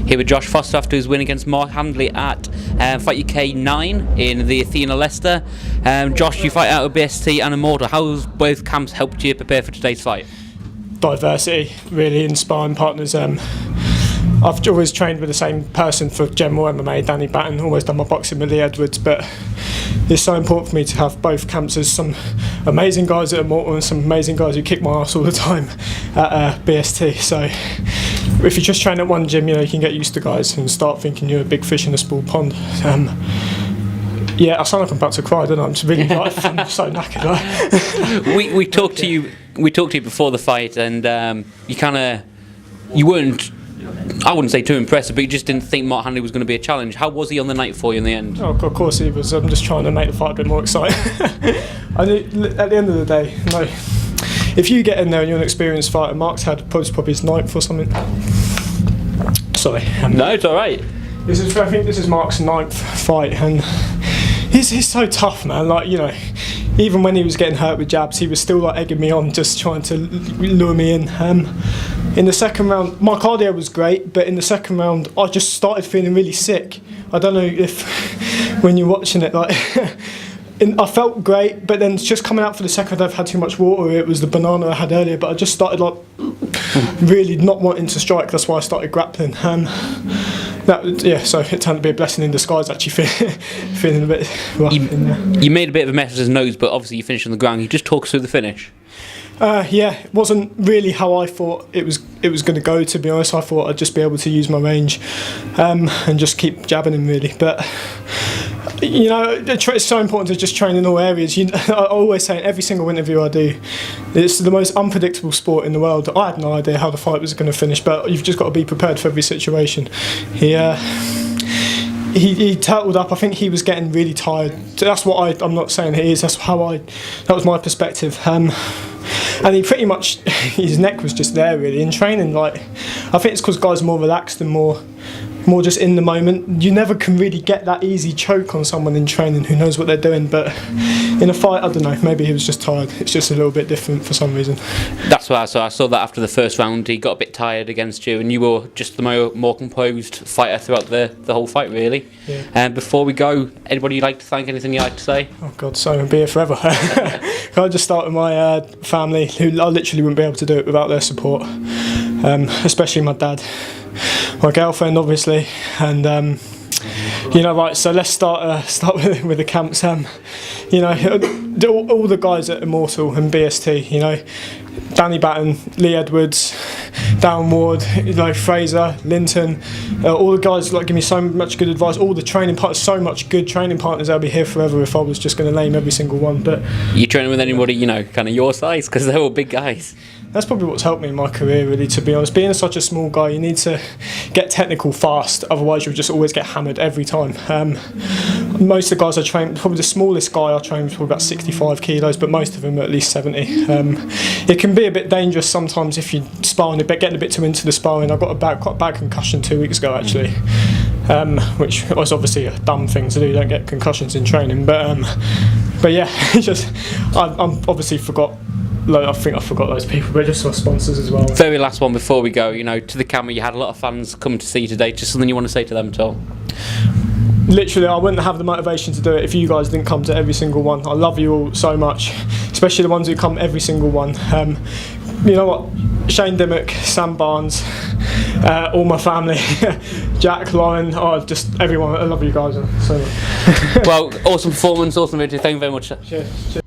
Here with Josh Foster after his win against Mark Handley at Fight UK 9 in the Athena Leicester. Josh, you fight out of BST and Immortal. How has both camps helped you prepare for today's fight? Diversity, really, in sparring partners. I've always trained with the same person for general MMA, Danny Batten, always done my boxing with Lee Edwards, but it's so important for me to have both camps. There's some amazing guys at Immortal and some amazing guys who kick my ass all the time at BST. So if you just train at one gym, you can get used to guys and start thinking you're a big fish in a small pond. Yeah, I sound like I'm about to cry, don't I? I'm just really I'm so knackered. Like. we talked to you before the fight, and you weren't, I wouldn't say too impressive, but you just didn't think Mark Handley was going to be a challenge. How was he on the night for you in the end? Oh, of course he was. I'm just trying to make the fight a bit more exciting. I knew, at the end of the day, no. If you get in there and you're an experienced fighter, Mark's had probably his ninth or something. Sorry. No, it's all right. I think this is Mark's ninth fight, and he's so tough, man. Like, even when he was getting hurt with jabs, he was still like egging me on, just trying to lure me in. In the second round, my cardio was great, but in the second round, I just started feeling really sick. I don't know if when you're watching it, like, I felt great, but then just coming out for the second, I've had too much water. It was the banana I had earlier, but I just started like really not wanting to strike. That's why I started grappling. So it turned to be a blessing in disguise, actually, feeling a bit rough in there. You made a bit of a mess of his nose, but obviously you finished on the ground. Can you just talk us through the finish? It wasn't really how I thought it was going to go, to be honest. I thought I'd just be able to use my range and just keep jabbing him, really. But it's so important to just train in all areas. I always say in every single interview I do, it's the most unpredictable sport in the world. I had no idea how the fight was going to finish, but you've just got to be prepared for every situation. He turtled up. I think he was getting really tired. That's what I'm not saying he is. That was my perspective. And he pretty much, his neck was just there really in training. Like, I think it's because guys are more relaxed and more just in the moment. You never can really get that easy choke on someone in training who knows what they're doing, but in a fight, I don't know, maybe he was just tired. It's just a little bit different for some reason. That's what I saw. I saw that after the first round he got a bit tired against you, and you were just the more composed fighter throughout the whole fight, really. Yeah. And before we go, anybody you'd like to thank, anything you'd like to say? Oh God, so I'll be here forever. Can I just start with my family, who I literally wouldn't be able to do it without their support, especially my dad. My girlfriend, obviously, and right. So let's start with the camps. All the guys at Immortal and BST. Danny Batten, Lee Edwards, Darren Ward, Fraser, Linton, all the guys give me so much good advice. All the training partners, so much good training partners. I'll be here forever if I was just going to name every single one. But you training with anybody kind of your size, because they're all big guys? That's probably what's helped me in my career, really, to be honest. Being such a small guy, you need to get technical fast, otherwise you'll just always get hammered every time. Most of the guys I train, probably the smallest guy I train was probably about 65 kilos, but most of them are at least 70. It can be a bit dangerous sometimes if you're sparring getting a bit too into the sparring. I got quite a bad concussion 2 weeks ago, actually, which was obviously a dumb thing to do. You don't get concussions in training, but yeah, I'm obviously forgot. I think I forgot those people, but just our sponsors as well. Very last one before we go, to the camera, you had a lot of fans come to see you today. Just something you want to say to them at all? Literally, I wouldn't have the motivation to do it if you guys didn't come to every single one. I love you all so much, especially the ones who come every single one. You know what? Shane Dimmock, Sam Barnes, all my family, Jack, Lauren, just everyone. I love you guys so much. Well, awesome performance, awesome video. Thank you very much. Cheers.